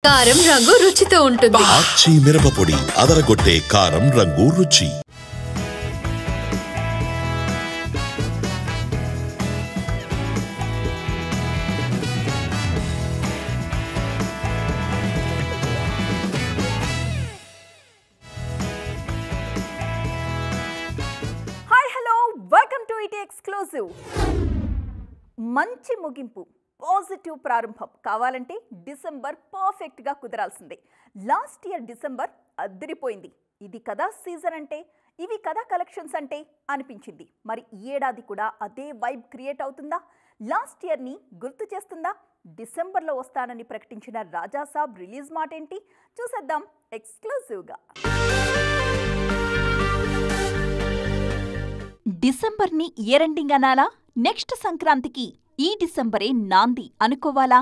కారం రంగు రుచితో ఉంటుంది. ఆచి మిరపపొడి అదరగొట్టే కారం రంగు రుచి. Hi hello welcome to ET exclusive. మంచి ముగింపు, పాజిటివ్ ప్రారంభం కావాలంటే డిసెంబర్ పర్ఫెక్ట్గా కుదరాల్సిందే. లాస్ట్ ఇయర్ డిసెంబర్ అద్దరిపోయింది. ఇది కదా సీజన్ అంటే, ఇవి కదా కలెక్షన్స్ అంటే అనిపించింది. మరి ఈ ఏడాది కూడా అదే వైబ్ క్రియేట్ అవుతుందా? లాస్ట్ ఇయర్ని గుర్తు చేస్తుందా? డిసెంబర్లో వస్తానని ప్రకటించిన రాజాసాబ్ రిలీజ్ మాట ఏంటి చూసేద్దాం ఎక్స్క్లూజివ్గా. డిసెంబర్ని ఇయర్ ఎండింగ్ అనాలా? నెక్స్ట్ సంక్రాంతికి ఈ డిసెంబరే నాంది అనుకోవాలా?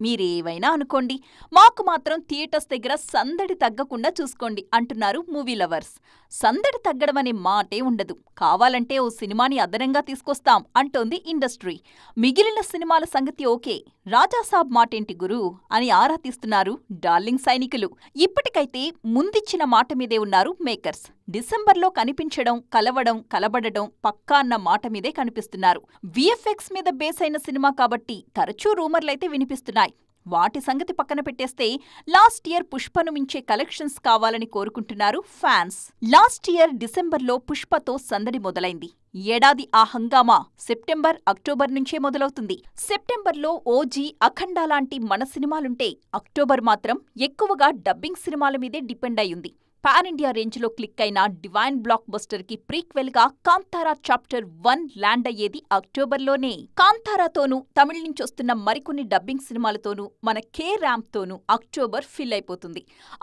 మీరేవైనా అనుకోండి, మాకు మాత్రం థియేటర్స్ దగ్గర సందడి తగ్గకుండా చూసుకోండి అంటున్నారు మూవీ లవర్స్. సందడి తగ్గడం అనే మాటే ఉండదు. కావాలంటే ఓ సినిమాని అదనంగా తీసుకొస్తాం అంటోంది ఇండస్ట్రీ. మిగిలిన సినిమాల సంగతి ఓకే, రాజాసాబ్ మాటేంటి గురు అని ఆరా తీస్తున్నారు డార్లింగ్ సైనికులు. ఇప్పటికైతే ముందిచ్చిన మాట మీదే ఉన్నారు మేకర్స్. డిసెంబర్లో కనిపించడం, కలవడం, కలబడడం పక్కా అన్న మాట మీదే కనిపిస్తున్నారు. విఎఫ్ఎక్స్ మీద బేస్ అయిన సినిమా కాబట్టి తరచూ రూమర్లైతే వినిపిస్తున్నాయి. వాటి సంగతి పక్కన పెట్టేస్తే లాస్ట్ ఇయర్ పుష్పను మించే కలెక్షన్స్ కావాలని కోరుకుంటున్నారు ఫ్యాన్స్. లాస్ట్ ఇయర్ డిసెంబర్లో పుష్పతో సందడి మొదలైంది. ఏడాది ఆ హంగామా సెప్టెంబర్, అక్టోబర్ నుంచే మొదలవుతుంది. సెప్టెంబర్లో ఓజీ, అఖండ లాంటి మన సినిమాలుంటే అక్టోబర్ మాత్రం ఎక్కువగా డబ్బింగ్ సినిమాల మీదే డిపెండ్ అయ్యింది. పాన్ ఇండియా రేంజ్లో క్లిక్ అయిన డివైన్ బ్లాక్ బస్టర్కి ప్రీక్వెల్గా కాంతారా చాప్టర్ 1 ల్యాండ్ అయ్యేది అక్టోబర్లోనే. కాంతారాతోనూ, తమిళ నుంచొస్తున్న మరికొన్ని డబ్బింగ్ సినిమాలతోనూ, మన కే ర్యాంప్తోనూ అక్టోబర్ ఫిల్ అయిపోతుంది.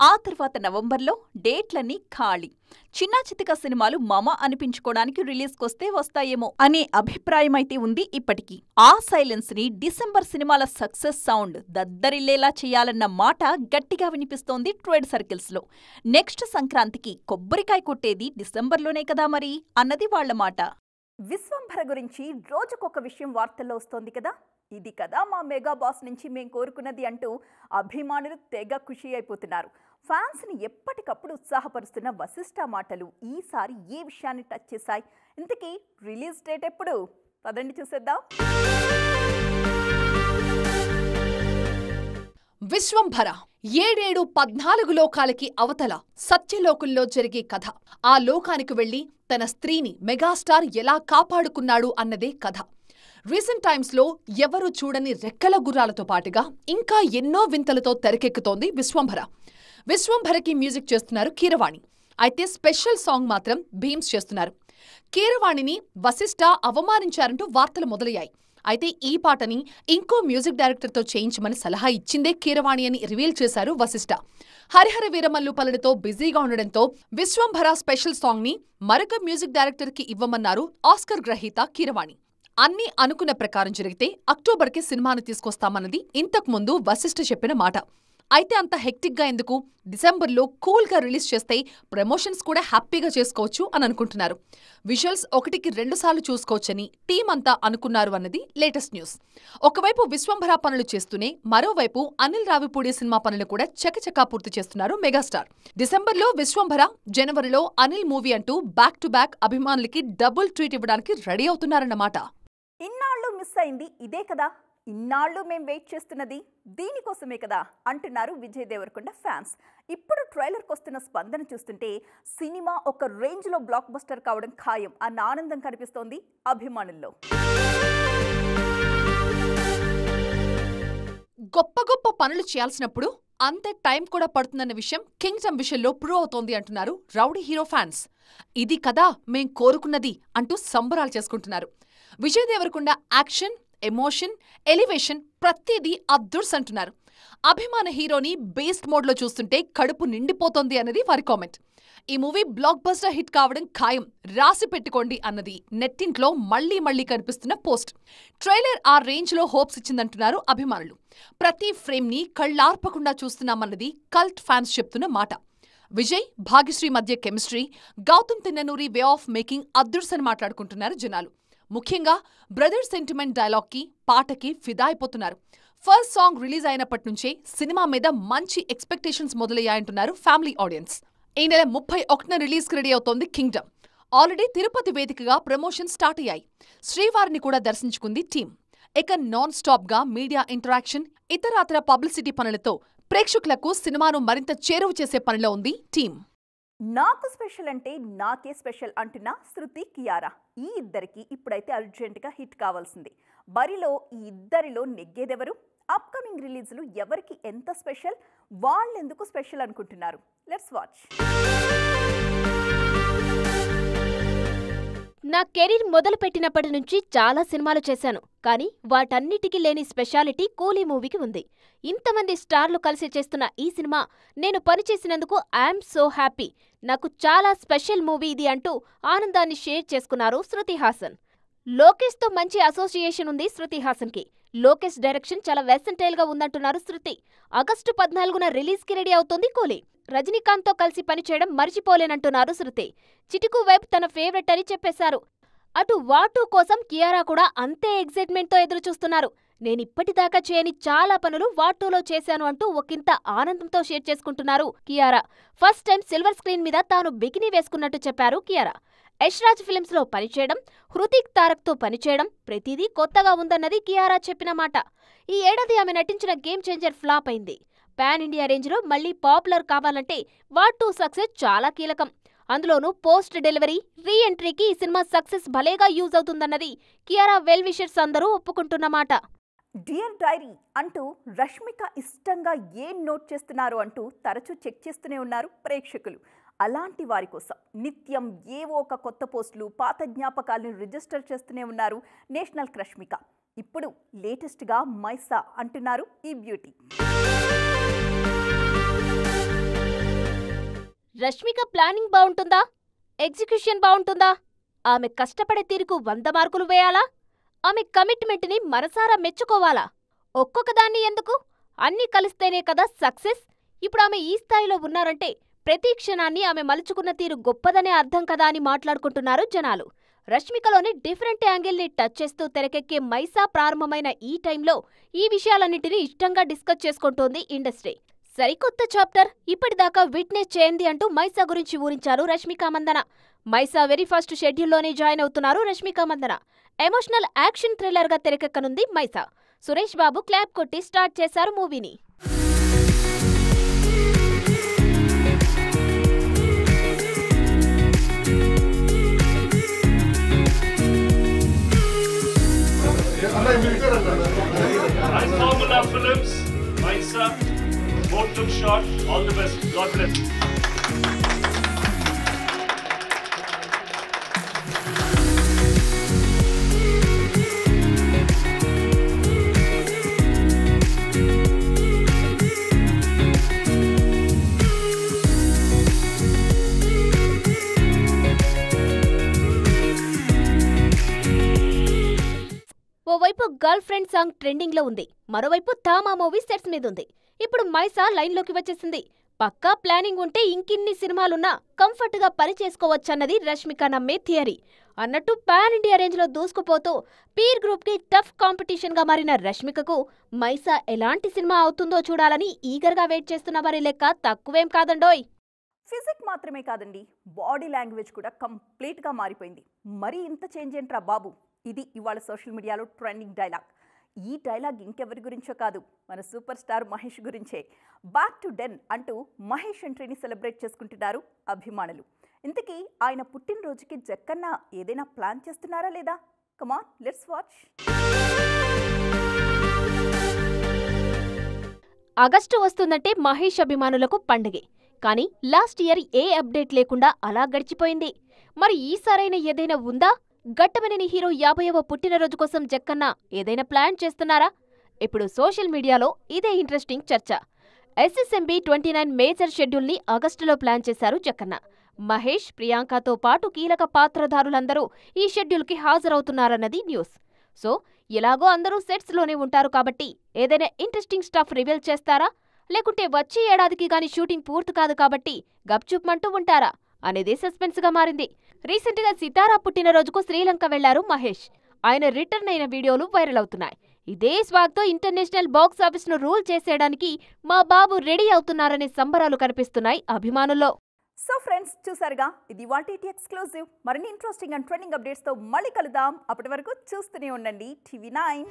ఆ తర్వాత నవంబర్లో డేట్లన్నీ ఖాళీ. చిన్నా చితిక సినిమాలు మమ అనిపించుకోవడానికి రిలీజ్కొస్తే వస్తాయేమో అనే అభిప్రాయమైతే ఉంది ఇప్పటికీ. ఆ సైలెన్స్ ని డిసెంబర్ సినిమాల సక్సెస్ సౌండ్ దద్దరిల్లేలా చేయాలన్న మాట గట్టిగా వినిపిస్తోంది ట్రేడ్ సర్కిల్స్ లో. నెక్స్ట్ సంక్రాంతికి కొబ్బరికాయ కొట్టేది డిసెంబర్లోనే కదా మరి అన్నది వాళ్ల మాట. విశ్వంభర గురించి రోజుకొక విషయం వార్తల్లో వస్తోంది కదా. ఇది కదా మా మెగా బాస్ నుంచి మేం కోరుకున్నది అంటూ అభిమానులు తెగ ఖుషి అయిపోతున్నారు. ఫ్యాన్స్ని ఎప్పటికప్పుడు ఉత్సాహపరుస్తున్న వశిష్ఠ మాటలు ఈసారి ఏ విషయాన్ని టచ్ చేశాయి? ఇంతకీ రిలీజ్ డేట్ ఎప్పుడు? పదండి చూసేద్దాం. విశ్వంభర 7-14 లోకాలకి అవతల సత్యలోకంలో జరిగే కథ. ఆ లోకానికి వెళ్లి తన స్త్రీని మెగాస్టార్ ఎలా కాపాడుకున్నాడు అన్నదే కథ. రీసెంట్ టైమ్స్లో ఎవరూ చూడని రెక్కల గుర్రాలతో పాటుగా ఇంకా ఎన్నో వింతలతో తెరకెక్కుతోంది విశ్వంభర. విశ్వంభరకి మ్యూజిక్ చేస్తున్నారు కీరవాణి. అయితే స్పెషల్ సాంగ్ మాత్రం భీమ్స్ చేస్తున్నారు. కీరవాణిని వశిష్ఠ అవమానించారంటూ వార్తలు మొదలయ్యాయి. అయితే ఈ పాటని ఇంకో మ్యూజిక్ డైరెక్టర్తో చేయించమని సలహా ఇచ్చిందే కీరవాణి అని రివీల్ చేశారు వశిష్ఠ. హరిహర వీరమల్లు పనులతో బిజీగా ఉండడంతో విశ్వంభర స్పెషల్ సాంగ్ ని మరొక మ్యూజిక్ డైరెక్టర్కి ఇవ్వమన్నారు ఆస్కర్ గ్రహీత కీరవాణి. అన్నీ అనుకున్న ప్రకారం జరిగితే అక్టోబర్కి సినిమాను తీసుకొస్తామన్నది ఇంతకుముందు వశిష్ఠ చెప్పిన మాట. అయితే అంత హెక్టిక్గా ఎందుకు? డిసెంబర్లో కూల్గా రిలీజ్ చేస్తే ప్రమోషన్స్ కూడా హ్యాపీగా చేసుకోవచ్చు అని అనుకుంటున్నారు. విజువల్స్ 1-2 సార్లు చూసుకోవచ్చని టీం అంతా అనుకున్నారు అన్నది లేటెస్ట్ న్యూస్. ఒకవైపు విశ్వంభర పనులు చేస్తూనే మరోవైపు అనిల్ రావిపూడి సినిమా పనులు కూడా చకచకా పూర్తి చేస్తున్నారు మెగాస్టార్. డిసెంబర్లో విశ్వంభర, జనవరిలో అనిల్ మూవీ అంటూ బ్యాక్ టు బ్యాక్ అభిమానులకి డబుల్ ట్రీట్ ఇవ్వడానికి రెడీ అవుతున్నారన్నమాట. ఇన్నాళ్ళు మిస్ అయింది ఇదే కదా, ఇన్నాళ్ళు మేం వెయిట్ చేస్తున్నది దీనికోసమే కదా అంటున్నారు విజయ్ దేవరకొండ ఫ్యాన్స్. ఇప్పుడు ట్రైలర్కి వస్తున్న స్పందన చూస్తుంటే సినిమా ఒక రేంజ్లో బ్లాక్ బస్టర్ కావడం ఖాయం అన్న ఆనందం కనిపిస్తోంది అభిమానుల్లో. గొప్ప గొప్ప పనులు చేయాల్సినప్పుడు అంతే టైం కూడా పడుతుందన్న విషయం కింగ్డమ్ విషయంలో ప్రూవ్ అవుతోంది అంటున్నారు రౌడీ హీరో ఫ్యాన్స్. ఇది కదా మేం కోరుకున్నది అంటూ సంబరాలు చేసుకుంటున్నారు. Vijay Deverakonda action, emotion, elevation ప్రతిదీ అద్దుర్స్ అంటున్నారు. అభిమాన హీరోని బేస్ట్ మోడ్లో చూస్తుంటే కడుపు నిండిపోతోంది అన్నది వారి కామెంట్. ఈ మూవీ బ్లాక్ బస్టర్ హిట్ కావడం ఖాయం, రాసి పెట్టుకోండి అన్నది నెట్టింట్లో మళ్లీ మళ్లీ కనిపిస్తున్న పోస్ట్. ట్రైలర్ ఆ రేంజ్లో హోప్స్ ఇచ్చిందంటున్నారు అభిమానులు. ప్రతి ఫ్రేమ్ని కళ్లార్పకుండా చూస్తున్నామన్నది కల్ట్ ఫ్యాన్స్ చెప్తున్న మాట. విజయ్, భాగ్యశ్రీ మధ్య chemistry, Gautam Tinnanuri way of making అద్దుర్స్ అని మాట్లాడుకుంటున్నారు జనాలు. ముఖ్యంగా బ్రదర్ సెంటిమెంట్ డైలాగ్కి, పాటకి ఫిదా అయిపోతున్నారు. ఫస్ట్ సాంగ్ రిలీజ్ అయినప్పటి నుంచే సినిమా మీద మంచి ఎక్స్పెక్టేషన్స్ మొదలయ్యాయంటున్నారు ఫ్యామిలీ ఆడియన్స్. ఈ నెల 31న రిలీజ్కి రెడీ అవుతోంది కింగ్డమ్. ఆల్రెడీ తిరుపతి వేదికగా ప్రమోషన్ స్టార్ట్ అయ్యాయి. శ్రీవారిని కూడా దర్శించుకుంది టీం. ఇక నాన్ స్టాప్ గా మీడియా ఇంటరాక్షన్, ఇతరాతర పబ్లిసిటీ పనులతో ప్రేక్షకులకు సినిమాను మరింత చేరువ చేసే పనిలో ఉంది టీం. నాకు స్పెషల్ అంటే నాకే స్పెషల్ అంటున్న శృతి, కియారా ఈ ఇద్దరికి ఇప్పుడైతే అర్జెంటుగా హిట్ కావాల్సింది. బరిలో ఈ ఇద్దరిలో నెగ్గేదెవరు? అప్కమింగ్ రిలీజులు ఎవరికి ఎంత స్పెషల్? వాళ్ళెందుకు స్పెషల్ అనుకుంటున్నారు? Let's watch. నా కెరీర్ మొదలుపెట్టినప్పటి నుంచి చాలా సినిమాలు చేశాను, కానీ వాటన్నిటికీ లేని స్పెషాలిటీ కూలీ మూవీకి ఉంది. ఇంతమంది స్టార్లు కలిసి చేస్తున్న ఈ సినిమా నేను పనిచేసినందుకు ఐఎమ్ సో హ్యాపీ. నాకు చాలా స్పెషల్ మూవీ ఇది అంటూ ఆనందాన్ని షేర్ చేసుకున్నారు శృతి హాసన్. లోకేష్తో మంచి అసోసియేషన్ ఉంది శృతి హాసన్కి. లోకేష్ డైరెక్షన్ చాలా వెసెంటైల్గా ఉందంటున్నారు శృతి. ఆగస్టు 14న రిలీజ్కి రెడీ అవుతోంది కూలీ. రజనీకాంత్తో కలిసి పనిచేయడం మర్చిపోలేనంటున్నారు శృతి. చిటుకు వైబ్ తన ఫేవరెట్ అని చెప్పేశారు. అటు వాటూ కోసం కియారా కూడా అంతే ఎగ్జైట్మెంట్తో ఎదురుచూస్తున్నారు. నేనిప్పటిదాకా చేయని చాలా పనులు వాటూలో చేశాను అంటూ ఒకంత ఆనందంతో షేర్ చేసుకుంటున్నారు Kiara. First time silver screen మీద తాను బికినీ వేసుకున్నట్టు చెప్పారు కియారా. యష్రాజ్ ఫిల్మ్స్లో పనిచేయడం, హృతిక్ తారక్తో పనిచేయడం ప్రతిదీ కొత్తగా ఉందన్నది కియారా చెప్పిన మాట. ఈ ఏడాది ఆమె నటించిన గేమ్ చేంజర్ ఫ్లాప్ అయింది. పాన్ ఇండియా రేంజ్లో మళ్లీ పాపులర్ కావాలంటే వాటూ సక్సెస్ చాలా కీలకం. అందులోనూ పోస్ట్ డెలివరీ, రీ ఎంట్రీకి ఈ సినిమా సక్సెస్ భలేగా యూజ్ అవుతుందన్నది కియారా వెల్ విషర్స్ అందరూ ఒప్పుకుంటున్నమాట. డియర్ డైరీ అంటూ రష్మిక ఇష్టంగా ఏం నోట్ చేస్తున్నారు అంటూ తరచూ చెక్ చేస్తూనే ఉన్నారు ప్రేక్షకులు. అలాంటి వారి కోసం నిత్యం ఏవో ఒక కొత్త పోస్టులు, పాత జ్ఞాపకాలను రిజిస్టర్ చేస్తూనే ఉన్నారు నేషనల్ రష్మిక. ఇప్పుడు లేటెస్ట్గా మైసా అంటున్నారు ఈ బ్యూటీ. రష్మిక ప్లానింగ్ బావుంటుందా? ఎగ్జిక్యూషన్ బావుంటుందా? ఆమె కష్టపడే తీరుకు 100 మార్కులు వేయాలా? ఆమె కమిట్మెంట్ని మనసారా మెచ్చుకోవాలా? ఒక్కొక్కదాన్ని ఎందుకు? అన్నీ కలిస్తేనే కదా సక్సెస్. ఇప్పుడు ఆమె ఈ స్థాయిలో ఉన్నారంటే ప్రతి క్షణాన్ని ఆమె మలుచుకున్న తీరు గొప్పదనే అర్థం కదా అని మాట్లాడుకుంటున్నారు జనాలు. రష్మికలోని డిఫరెంట్ యాంగిల్ని టచ్ చేస్తూ తెరకెక్కే మైసా ప్రారంభమైన ఈ టైంలో ఈ విషయాలన్నింటినీ ఇష్టంగా డిస్కస్ చేసుకుంటోంది ఇండస్ట్రీ. సరికొత్త చాప్టర్ ఇప్పటిదాకా విట్నెస్ చేయండి అంటూ మైసా గురించి ఊరించారు రష్మిక మందన. మైసా వెరీ ఫస్ట్ షెడ్యూల్లోనే జాయిన్ అవుతున్నారు రష్మిక మందన. ఎమోషనల్ యాక్షన్ థ్రిల్లర్గా తెరకెక్కనుంది మైసా. సురేష్ బాబు క్లాప్ కొట్టి స్టార్ట్ చేశారు మూవీని. Formula Films, Maisa, both took shot. All the best. God bless. ఓవైపు గర్ల్ ఫ్రెండ్ సాంగ్ ట్రెండింగ్ లో ఉంది, మరోవైపు తామా మూవీ సెట్స్ మీదుంది. ఇప్పుడు మైసా లైన్లోకి వచ్చేసింది. పక్కా ప్లానింగ్ ఉంటే ఇంకిన్ని సినిమాలున్నా కంఫర్ట్ గా పని చేసుకోవచ్చన్నది రష్మిక నమ్మే థియరీ. అన్నట్టు పాన్ ఇండియా రేంజ్ లో దూసుకుపోతూ పీర్ గ్రూప్ కి టఫ్ కాంపిటీషన్ గా మారిన రష్మికకు మైసా ఎలాంటి సినిమా అవుతుందో చూడాలని ఈగర్ గా వెయిట్ చేస్తున్న వారి లెక్క తక్కువేం కాదండోయ్. ఫిజిక్ మాత్రమే కాదండి, బాడీ లాంగ్వేజ్ కూడా కంప్లీట్గా మారిపోయింది. మరీ ఇంత చేంజ్ ఏంట్రా బాబు? ఇది ఇవాళ సోషల్ మీడియాలో ట్రెండింగ్ డైలాగ్. ఈ డైలాగ్ ఇంకెవరి గురించో కాదు, మన సూపర్ స్టార్ మహేష్ గురించే. బ్యాక్ టు డెన్ అంటూ మహేష్ ఎంట్రీని సెలబ్రేట్ చేసుకుంటున్నారు అభిమానులు. ఇంతకీ ఆయన పుట్టినరోజుకి జక్కన్న ఏదైనా ప్లాన్ చేస్తున్నారా లేదా? Come on let's watch. ఆగస్టు వస్తుందంటే మహేష్ అభిమానులకు పండుగే. కానీ లాస్ట్ ఇయర్ ఏ అప్డేట్ లేకుండా అలా గడిచిపోయింది. మరి ఈసారైనా ఏదైనా ఉందా? గట్టమనేని హీరో 50వ పుట్టినరోజు కోసం జక్కన్న ఏదైనా ప్లాన్ చేస్తున్నారా? ఇప్పుడు సోషల్ మీడియాలో ఇదే ఇంట్రెస్టింగ్ చర్చ. SSMB 29 మేజర్ షెడ్యూల్ని ఆగస్టులో ప్లాన్ చేశారు జక్కన్న. మహేష్, ప్రియాంకతో పాటు కీలక పాత్రధారులందరూ ఈ షెడ్యూల్కి హాజరవుతున్నారన్నది న్యూస్. సో ఎలాగో అందరూ సెట్స్లోనే ఉంటారు కాబట్టి ఏదైనా ఇంట్రెస్టింగ్ స్టఫ్ రివీల్ చేస్తారా? లేకుంటే వచ్చే ఏడాదికి గాని షూటింగ్ పూర్తి కాదు కాబట్టి గప్చుప్మంటూ ఉంటారా అనేది సస్పెన్స్గా మారింది. రీసెంట్గా సితారా పుట్టినరోజుకు శ్రీలంక వెళ్లారు మహేష్. ఆయన రిటర్న్ అయిన వీడియోలు వైరల్ అవుతున్నాయి. ఇదే స్వాగ్తో ఇంటర్నేషనల్ బాక్స్ ఆఫీస్ను రూల్ చేసేయడానికి మా బాబు రెడీ అవుతున్నారనే సంబరాలు కనిపిస్తున్నాయి అభిమానుల్లో. సో ఫ్రెండ్స్, చూసారుగా, ఇది వాటి ఎక్స్క్లూజివ్. మరిన్ని ఇంట్రెస్టింగ్ అండ్ ట్రెండింగ్ అప్డేట్స్తో మళ్ళీ కలుద్దాం. అప్పటి వరకు చూస్తూనే ఉండండి TV9.